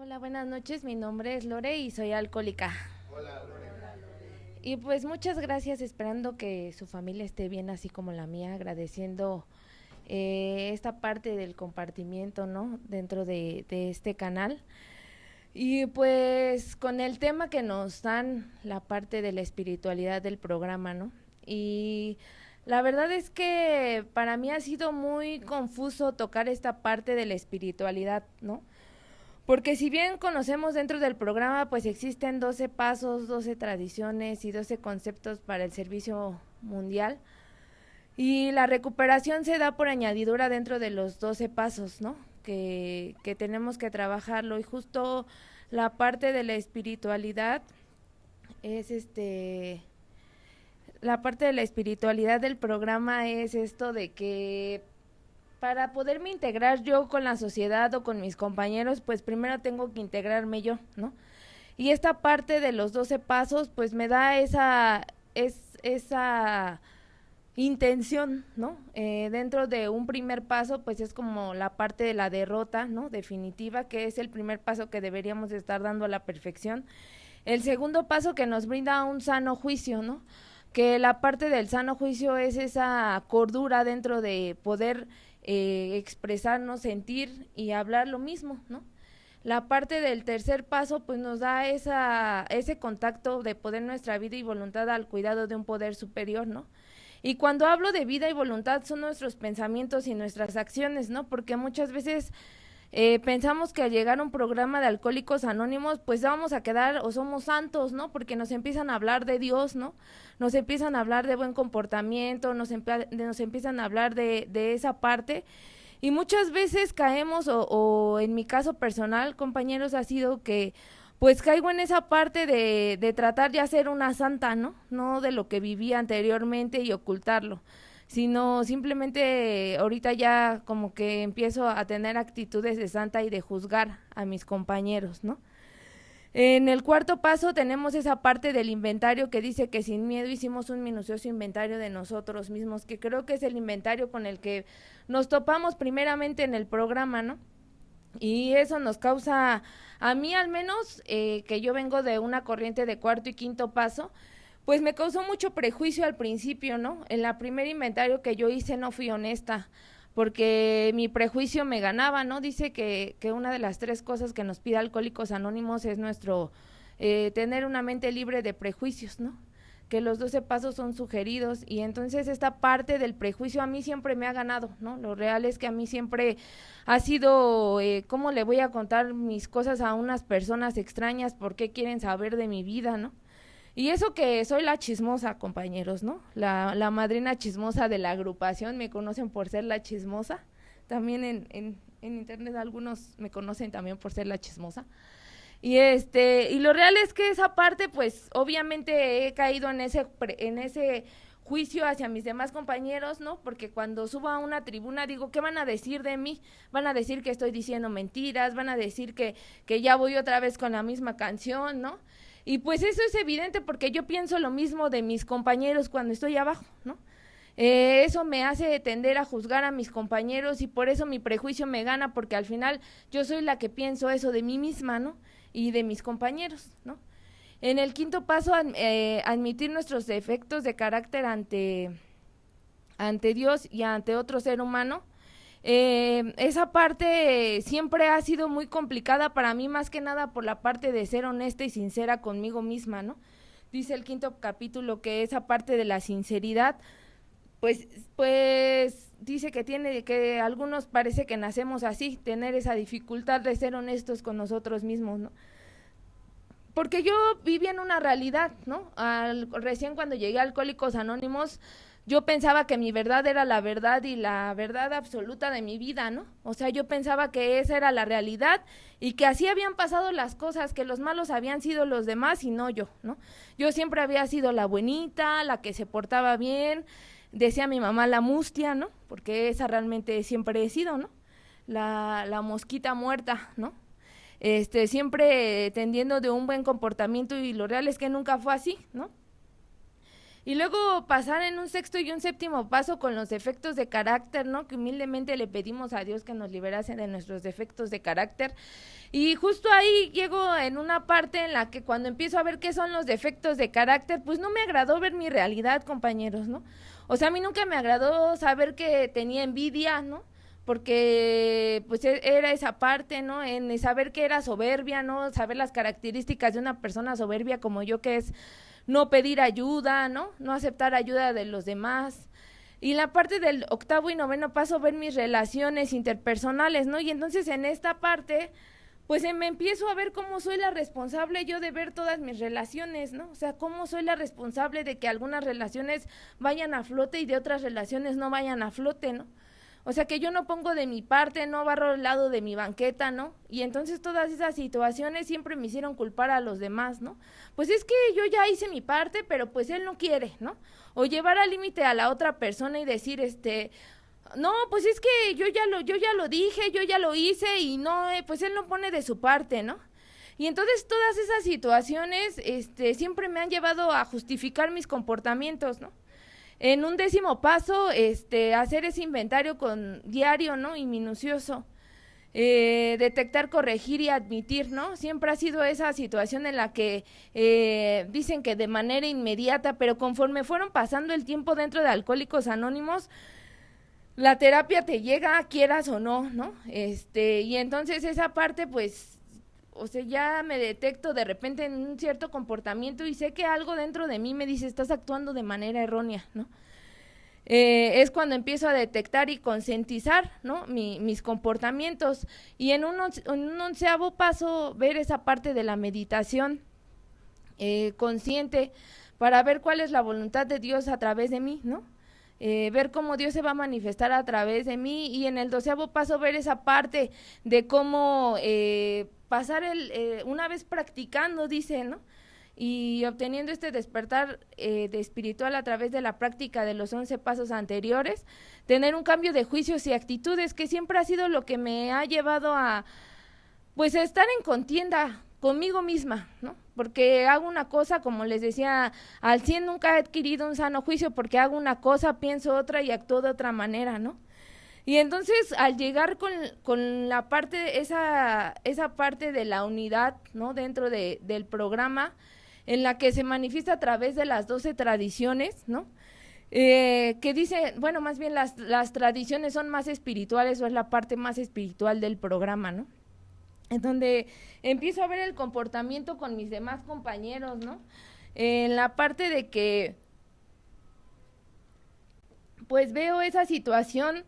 Hola, buenas noches. Mi nombre es Lore y soy alcohólica. Hola, Lore. Y pues muchas gracias, esperando que su familia esté bien así como la mía, agradeciendo esta parte del compartimiento, ¿no? Dentro de este canal. Y pues con el tema que nos dan, la parte de la espiritualidad del programa, ¿no? Y la verdad es que para mí ha sido muy confuso tocar esta parte de la espiritualidad, ¿no? Porque si bien conocemos dentro del programa, pues existen 12 pasos, 12 tradiciones y 12 conceptos para el servicio mundial. Y la recuperación se da por añadidura dentro de los 12 pasos, ¿no? Que tenemos que trabajarlo. Y justo la parte de la espiritualidad es la parte de la espiritualidad del programa es esto de que para poderme integrar yo con la sociedad o con mis compañeros, pues primero tengo que integrarme yo, ¿no? Y esta parte de los 12 pasos, pues me da esa intención, ¿no? Dentro de un primer paso, pues es como la parte de la derrota, ¿no? Definitiva, que es el primer paso que deberíamos estar dando a la perfección. El segundo paso que nos brinda un sano juicio, ¿no? Que la parte del sano juicio es esa cordura dentro de poder expresarnos, sentir y hablar lo mismo, ¿no? La parte del tercer paso pues nos da ese contacto de poner nuestra vida y voluntad al cuidado de un poder superior, ¿no? Y cuando hablo de vida y voluntad son nuestros pensamientos y nuestras acciones, ¿no? Porque muchas veces pensamos que al llegar a un programa de Alcohólicos Anónimos, pues vamos a quedar o somos santos, ¿no? Porque nos empiezan a hablar de Dios, ¿no? Nos empiezan a hablar de buen comportamiento, nos empiezan a hablar de esa parte. Y muchas veces caemos, o en mi caso personal, compañeros, ha sido que pues caigo en esa parte de tratar de hacer una santa, ¿no? No de lo que vivía anteriormente y ocultarlo, sino simplemente ahorita ya como que empiezo a tener actitudes de santa y de juzgar a mis compañeros, ¿no? En el cuarto paso tenemos esa parte del inventario que dice que sin miedo hicimos un minucioso inventario de nosotros mismos, que creo que es el inventario con el que nos topamos primeramente en el programa, ¿no? Y eso nos causa, a mí al menos, que yo vengo de una corriente de cuarto y quinto paso, pues me causó mucho prejuicio al principio, ¿no? En la primer inventario que yo hice no fui honesta, porque mi prejuicio me ganaba, ¿no? Dice que una de las tres cosas que nos pide Alcohólicos Anónimos es nuestro tener una mente libre de prejuicios, ¿no? Que los 12 pasos son sugeridos y entonces esta parte del prejuicio a mí siempre me ha ganado, ¿no? Lo real es que a mí siempre ha sido, ¿cómo le voy a contar mis cosas a unas personas extrañas? ¿Por qué quieren saber de mi vida, no? Y eso que soy la chismosa, compañeros, ¿no? La madrina chismosa de la agrupación, me conocen por ser la chismosa. También en internet algunos me conocen también por ser la chismosa. Y lo real es que esa parte, pues, obviamente he caído en ese juicio hacia mis demás compañeros, ¿no? Porque cuando subo a una tribuna digo, ¿qué van a decir de mí? Van a decir que estoy diciendo mentiras, van a decir que ya voy otra vez con la misma canción, ¿no? Y pues eso es evidente porque yo pienso lo mismo de mis compañeros cuando estoy abajo, ¿no? Eso me hace tender a juzgar a mis compañeros y por eso mi prejuicio me gana porque al final yo soy la que pienso eso de mí misma, ¿no? Y de mis compañeros, ¿no? En el quinto paso, admitir nuestros defectos de carácter ante Dios y ante otro ser humano. Esa parte siempre ha sido muy complicada para mí, más que nada por la parte de ser honesta y sincera conmigo misma, ¿no? Dice el quinto capítulo que esa parte de la sinceridad, pues, pues dice que algunos parece que nacemos así, tener esa dificultad de ser honestos con nosotros mismos, ¿no? Porque yo vivía en una realidad, ¿no? Recién cuando llegué a Alcohólicos Anónimos, yo pensaba que mi verdad era la verdad y la verdad absoluta de mi vida, ¿no? O sea, yo pensaba que esa era la realidad y que así habían pasado las cosas, que los malos habían sido los demás y no yo, ¿no? Yo siempre había sido la buenita, la que se portaba bien, decía mi mamá la mustia, ¿no? Porque esa realmente siempre he sido, ¿no? La mosquita muerta, ¿no? Siempre tendiendo de un buen comportamiento y lo real es que nunca fue así, ¿no? y luego pasar en un sexto y un séptimo paso con los defectos de carácter, ¿no? Que humildemente le pedimos a Dios que nos liberase de nuestros defectos de carácter. Y justo ahí llego en una parte en la que cuando empiezo a ver qué son los defectos de carácter, pues no me agradó ver mi realidad, compañeros, ¿no? O sea, a mí nunca me agradó saber que tenía envidia, ¿no? Porque pues era esa parte, ¿no? En saber que era soberbia, ¿no? Saber las características de una persona soberbia como yo, que es no pedir ayuda, ¿no? No aceptar ayuda de los demás. Y la parte del octavo y noveno paso, ver mis relaciones interpersonales, ¿no? Y entonces en esta parte, pues me empiezo a ver cómo soy la responsable yo de ver todas mis relaciones, ¿no? O sea, cómo soy la responsable de que algunas relaciones vayan a flote y de otras relaciones no vayan a flote, ¿no? O sea, que yo no pongo de mi parte, no barro el lado de mi banqueta, ¿no? Y entonces todas esas situaciones siempre me hicieron culpar a los demás, ¿no? Pues es que yo ya hice mi parte, pero pues él no quiere, ¿no? O llevar al límite a la otra persona y decir, no, pues es que yo ya lo dije, yo ya lo hice y no, pues él no pone de su parte, ¿no? Y entonces todas esas situaciones, siempre me han llevado a justificar mis comportamientos, ¿no? En un décimo paso, hacer ese inventario con diario, ¿no? Y minucioso. Detectar, corregir y admitir, ¿no? Siempre ha sido esa situación en la que dicen que de manera inmediata, pero conforme fueron pasando el tiempo dentro de Alcohólicos Anónimos, la terapia te llega, quieras o no, ¿no? Y entonces esa parte, pues, o sea, ya me detecto de repente en un cierto comportamiento y sé que algo dentro de mí me dice, estás actuando de manera errónea, ¿no? Es cuando empiezo a detectar y concientizar, ¿no? Mis comportamientos. Y en un onceavo paso, ver esa parte de la meditación consciente para ver cuál es la voluntad de Dios a través de mí, ¿no? Ver cómo Dios se va a manifestar a través de mí, y en el doceavo paso ver esa parte de cómo pasar una vez practicando, dice, ¿no? Y obteniendo este despertar de espiritual a través de la práctica de los 11 pasos anteriores, tener un cambio de juicios y actitudes, que siempre ha sido lo que me ha llevado a, pues, a estar en contienda conmigo misma, ¿no? Porque hago una cosa, como les decía, al 100 nunca he adquirido un sano juicio, porque hago una cosa, pienso otra y actúo de otra manera, ¿no? Y entonces al llegar con la parte, esa parte de la unidad, ¿no? Dentro del programa, en la que se manifiesta a través de las 12 tradiciones, ¿no? Que dice, bueno, más bien las tradiciones son más espirituales, o es la parte más espiritual del programa, ¿no? En donde empiezo a ver el comportamiento con mis demás compañeros, ¿no? En la parte de que, pues veo esa situación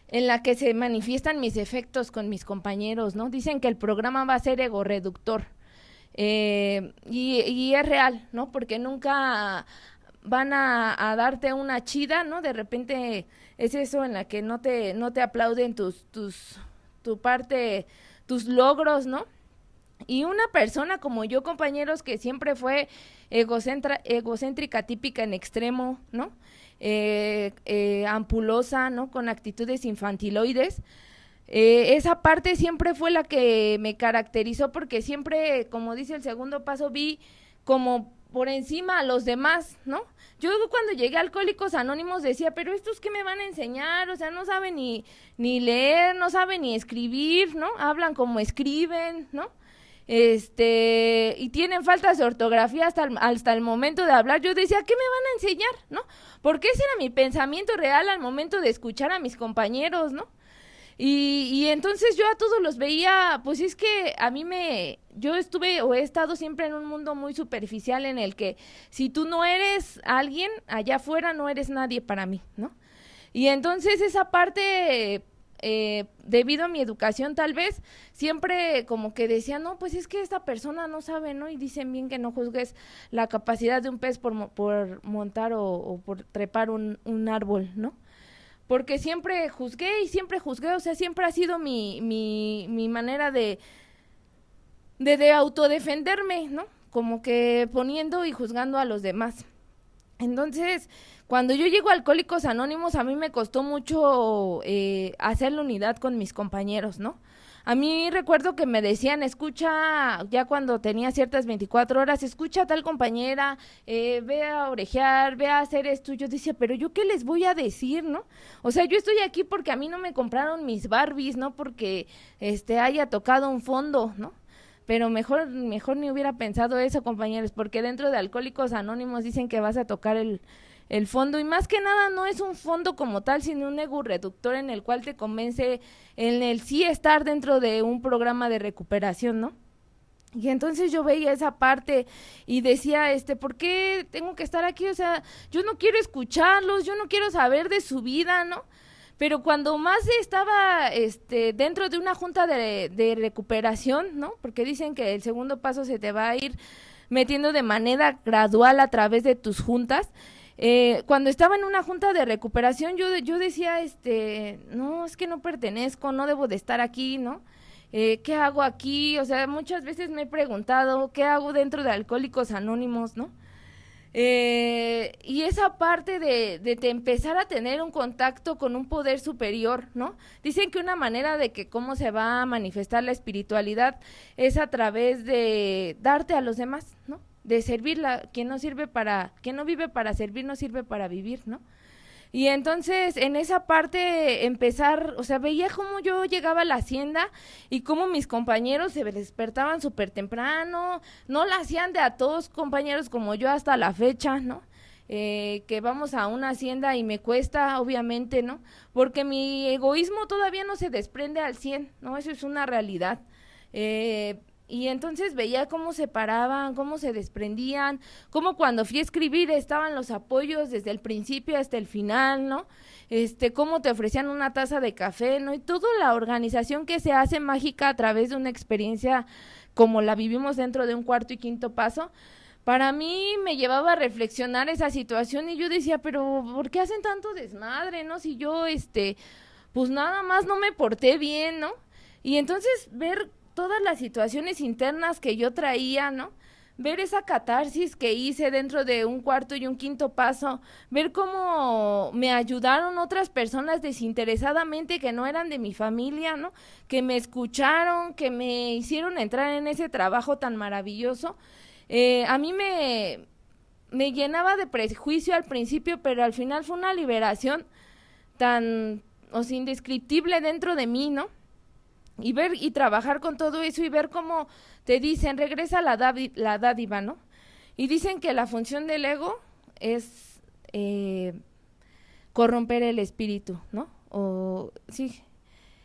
en la que se manifiestan mis efectos con mis compañeros, ¿no? Dicen que el programa va a ser ego reductor, y es real, ¿no? Porque nunca van a darte una chida, ¿no? De repente es eso en la que no te aplauden tu parte, tus logros, ¿no? Y una persona como yo, compañeros, que siempre fue egocéntrica típica en extremo, ¿no? Ampulosa, ¿no? Con actitudes infantiloides. Esa parte siempre fue la que me caracterizó, porque siempre, como dice el segundo paso, vi como por encima a los demás, ¿no? Yo cuando llegué a Alcohólicos Anónimos decía, pero ¿estos qué me van a enseñar? O sea, no saben ni leer, no saben ni escribir, ¿no? Hablan como escriben, ¿no? Y tienen faltas de ortografía hasta el momento de hablar. Yo decía, ¿qué me van a enseñar? ¿No? Porque ese era mi pensamiento real al momento de escuchar a mis compañeros, ¿no? Y entonces yo a todos los veía, pues es que yo estuve o he estado siempre en un mundo muy superficial, en el que si tú no eres alguien allá afuera, no eres nadie para mí, ¿no? Y entonces esa parte, debido a mi educación tal vez, siempre como que decía, no, pues es que esta persona no sabe, ¿no? Y dicen bien que no juzgues la capacidad de un pez por montar o por trepar un árbol, ¿no? Porque siempre juzgué, o sea, siempre ha sido mi manera de autodefenderme, ¿no? Como que poniendo y juzgando a los demás. Entonces, cuando yo llego a Alcohólicos Anónimos, a mí me costó mucho hacer la unidad con mis compañeros, ¿no? A mí recuerdo que me decían, escucha, ya cuando tenía ciertas 24 horas, escucha a tal compañera, ve a orejear, ve a hacer esto. Yo decía, pero ¿yo qué les voy a decir, no? O sea, yo estoy aquí porque a mí no me compraron mis Barbies, no porque haya tocado un fondo, ¿no? Pero mejor ni hubiera pensado eso, compañeros, porque dentro de Alcohólicos Anónimos dicen que vas a tocar el fondo, y más que nada no es un fondo como tal, sino un ego reductor en el cual te convence en el sí estar dentro de un programa de recuperación, ¿no? Y entonces yo veía esa parte y decía, ¿por qué tengo que estar aquí? O sea, yo no quiero escucharlos, yo no quiero saber de su vida, ¿no? Pero cuando más estaba dentro de una junta de recuperación, ¿no? Porque dicen que el segundo paso se te va a ir metiendo de manera gradual a través de tus juntas. Cuando estaba en una junta de recuperación, yo decía, no, es que no pertenezco, no debo de estar aquí, ¿no? ¿Qué hago aquí? O sea, muchas veces me he preguntado, ¿qué hago dentro de Alcohólicos Anónimos, no? Y esa parte de empezar a tener un contacto con un poder superior, ¿no? Dicen que una manera de que cómo se va a manifestar la espiritualidad es a través de darte a los demás, ¿no? De servirla, quien no vive para servir, no sirve para vivir, ¿no? Y entonces en esa parte empezar, o sea, veía cómo yo llegaba a la hacienda y cómo mis compañeros se despertaban súper temprano, no la hacían de a todos compañeros como yo hasta la fecha, ¿no? Que vamos a una hacienda y me cuesta, obviamente, ¿no? Porque mi egoísmo todavía no se desprende al 100, ¿no? Eso es una realidad. Y entonces veía cómo se paraban, cómo se desprendían, cómo cuando fui a escribir estaban los apoyos desde el principio hasta el final, ¿no? Cómo te ofrecían una taza de café, ¿no? Y toda la organización que se hace mágica a través de una experiencia como la vivimos dentro de un cuarto y quinto paso, para mí me llevaba a reflexionar esa situación y yo decía, pero ¿por qué hacen tanto desmadre, no? Si yo, pues nada más no me porté bien, ¿no? Y entonces ver todas las situaciones internas que yo traía, ¿no? Ver esa catarsis que hice dentro de un cuarto y un quinto paso, ver cómo me ayudaron otras personas desinteresadamente que no eran de mi familia, ¿no? Que me escucharon, que me hicieron entrar en ese trabajo tan maravilloso. A mí me llenaba de prejuicio al principio, pero al final fue una liberación tan, o sea, indescriptible dentro de mí, ¿no? Y ver y trabajar con todo eso y ver cómo te dicen, regresa la dádiva, ¿no? Y dicen que la función del ego es corromper el espíritu, ¿no? O sí.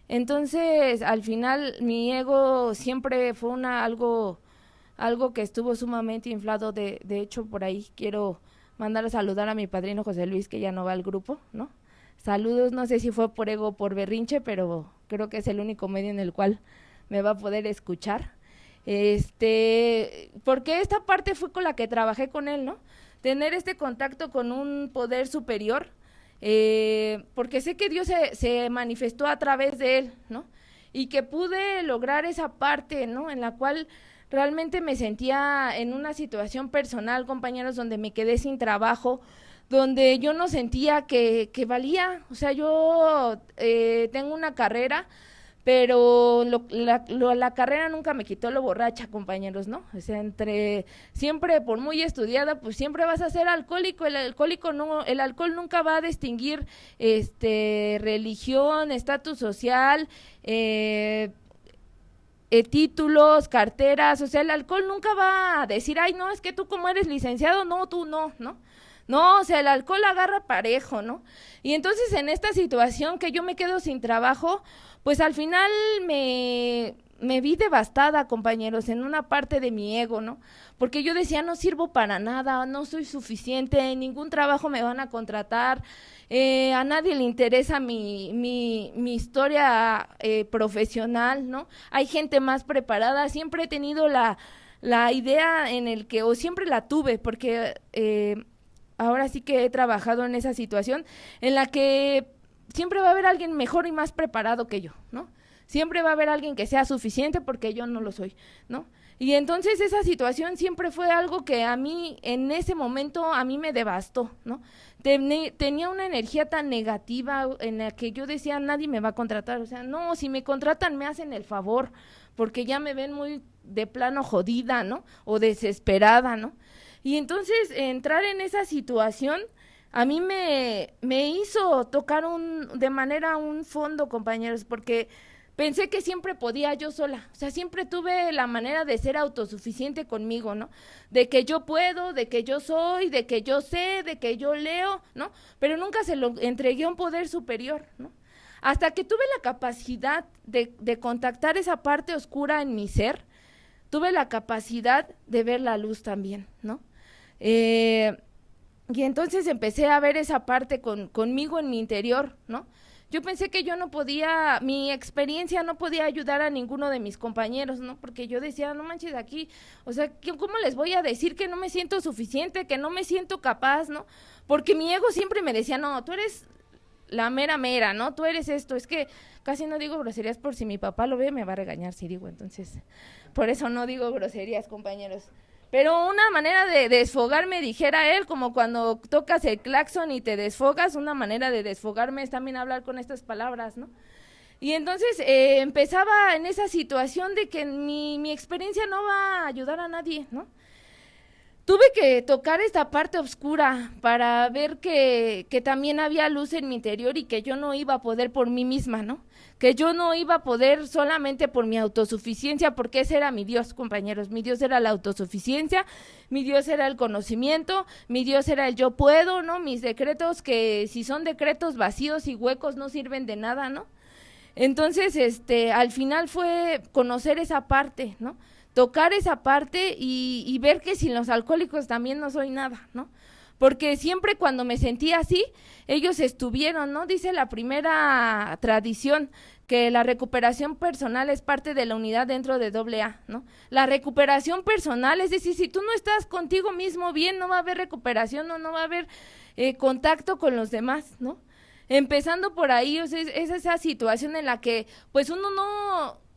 Entonces, al final, mi ego siempre fue algo que estuvo sumamente inflado. De hecho, por ahí quiero mandar a saludar a mi padrino José Luis, que ya no va al grupo, ¿no? Saludos, no sé si fue por ego o por berrinche, pero creo que es el único medio en el cual me va a poder escuchar. Porque esta parte fue con la que trabajé con él, ¿no? Tener este contacto con un poder superior, porque sé que Dios se manifestó a través de él, ¿no? Y que pude lograr esa parte, ¿no? En la cual realmente me sentía en una situación personal, compañeros, donde me quedé sin trabajo, donde yo no sentía que valía. O sea, yo tengo una carrera, pero la carrera nunca me quitó lo borracha, compañeros, ¿no? O sea, siempre, por muy estudiada, pues siempre vas a ser alcohólico. El alcohol nunca va a distinguir religión, estatus social, títulos, carteras. O sea, el alcohol nunca va a decir, ay, no, es que tú como eres licenciado, no, tú no, ¿no? No, o sea, el alcohol agarra parejo, ¿no? Y entonces en esta situación que yo me quedo sin trabajo, pues al final me vi devastada, compañeros, en una parte de mi ego, ¿no? Porque yo decía, no sirvo para nada, no soy suficiente, en ningún trabajo me van a contratar, a nadie le interesa mi historia profesional, ¿no? Hay gente más preparada, siempre he tenido la idea en el que, o siempre la tuve, porque ahora sí que he trabajado en esa situación en la que siempre va a haber alguien mejor y más preparado que yo, ¿no? siempre va a haber alguien que sea suficiente porque yo no lo soy, ¿no? Y entonces esa situación siempre fue algo que a mí, en ese momento, a mí me devastó, ¿no? Tenía una energía tan negativa en la que yo decía, nadie me va a contratar, o sea, no, si me contratan me hacen el favor, porque ya me ven muy de plano jodida, ¿no? O desesperada, ¿no? Y entonces entrar en esa situación a mí me hizo tocar de manera un fondo, compañeros, porque pensé que siempre podía yo sola, o sea, siempre tuve la manera de ser autosuficiente conmigo, ¿no? De que yo puedo, de que yo soy, de que yo sé, de que yo leo, ¿no? Pero nunca se lo entregué a un poder superior, ¿no? Hasta que tuve la capacidad de contactar esa parte oscura en mi ser, tuve la capacidad de ver la luz también, ¿no? Y entonces empecé a ver esa parte conmigo en mi interior, ¿no? Yo pensé que yo no podía, mi experiencia no podía ayudar a ninguno de mis compañeros, ¿no? Porque yo decía, no manches, aquí, o sea, ¿cómo les voy a decir que no me siento suficiente, que no me siento capaz, ¿no? Porque mi ego siempre me decía, no, tú eres la mera mera, ¿no? Tú eres esto. Es que casi no digo groserías por si mi papá lo ve me va a regañar si digo, entonces, por eso no digo groserías, compañeros. Pero una manera de desfogarme, dijera él, como cuando tocas el claxon y te desfogas, una manera de desfogarme es también hablar con estas palabras, ¿no? Y entonces empezaba en esa situación de que mi experiencia no va a ayudar a nadie, ¿no? Tuve que tocar esta parte oscura para ver que también había luz en mi interior y que yo no iba a poder por mí misma, ¿no? Que yo no iba a poder solamente por mi autosuficiencia, porque ese era mi Dios, compañeros. Mi Dios era la autosuficiencia, mi Dios era el conocimiento, mi Dios era el yo puedo, ¿no? Mis decretos, que si son decretos vacíos y huecos no sirven de nada, ¿no? Entonces, al final fue conocer esa parte, ¿no? Tocar esa parte y ver que sin los alcohólicos también no soy nada, ¿no? Porque siempre cuando me sentía así, ellos estuvieron, ¿no? Dice la primera tradición que la recuperación personal es parte de la unidad dentro de AA, ¿no? La recuperación personal, es decir, si tú no estás contigo mismo bien, no va a haber recuperación, no va a haber contacto con los demás, ¿no? Empezando por ahí, o sea, es esa situación en la que, pues uno no...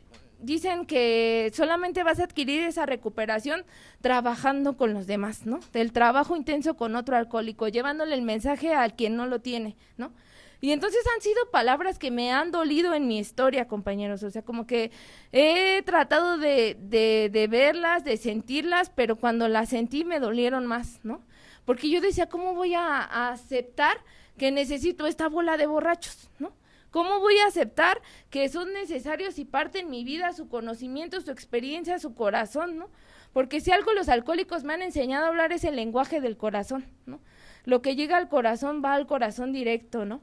Dicen que solamente vas a adquirir esa recuperación trabajando con los demás, ¿no? Del trabajo intenso con otro alcohólico, llevándole el mensaje al quien no lo tiene, ¿no? Y entonces han sido palabras que me han dolido en mi historia, compañeros, o sea, como que he tratado de verlas, de sentirlas, pero cuando las sentí me dolieron más, ¿no? Porque yo decía, ¿cómo voy a aceptar que necesito esta bola de borrachos, ¿no? ¿Cómo voy a aceptar que son necesarios y parte en mi vida su conocimiento, su experiencia, su corazón, ¿no? Porque si algo los alcohólicos me han enseñado a hablar es el lenguaje del corazón, ¿no? Lo que llega al corazón va al corazón directo, ¿no?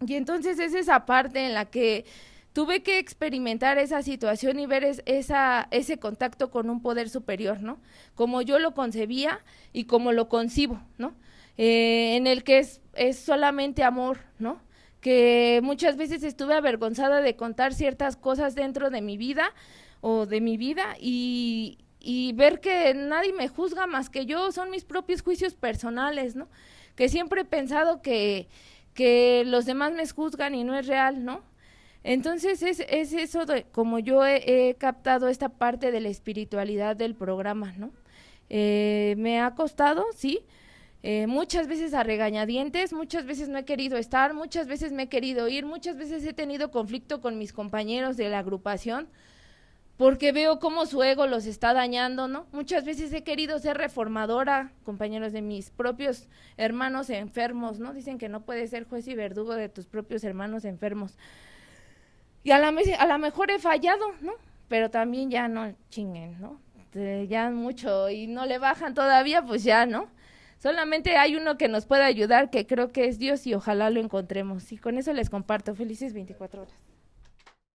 Y entonces es esa parte en la que tuve que experimentar esa situación y ver ese contacto con un poder superior, ¿no? Como yo lo concebía y como lo concibo, ¿no? En el que es solamente amor, ¿no? Que muchas veces estuve avergonzada de contar ciertas cosas dentro de mi vida o de mi vida y ver que nadie me juzga más que yo, son mis propios juicios personales, ¿no? Que siempre he pensado que los demás me juzgan y no es real, ¿no? Entonces es eso de como yo he captado esta parte de la espiritualidad del programa, ¿no? Me ha costado, sí, muchas veces a regañadientes, muchas veces no he querido estar, muchas veces me he querido ir, muchas veces he tenido conflicto con mis compañeros de la agrupación, porque veo cómo su ego los está dañando, ¿no? Muchas veces he querido ser reformadora, compañeros, de mis propios hermanos enfermos, ¿no? Dicen que no puedes ser juez y verdugo de tus propios hermanos enfermos. Y a la mejor he fallado, ¿no? Pero también ya no chinguen, ¿no? Ya mucho y no le bajan todavía, pues ya, ¿no? Solamente hay uno que nos puede ayudar, que creo que es Dios, y ojalá lo encontremos. Y con eso les comparto. Felices 24 horas.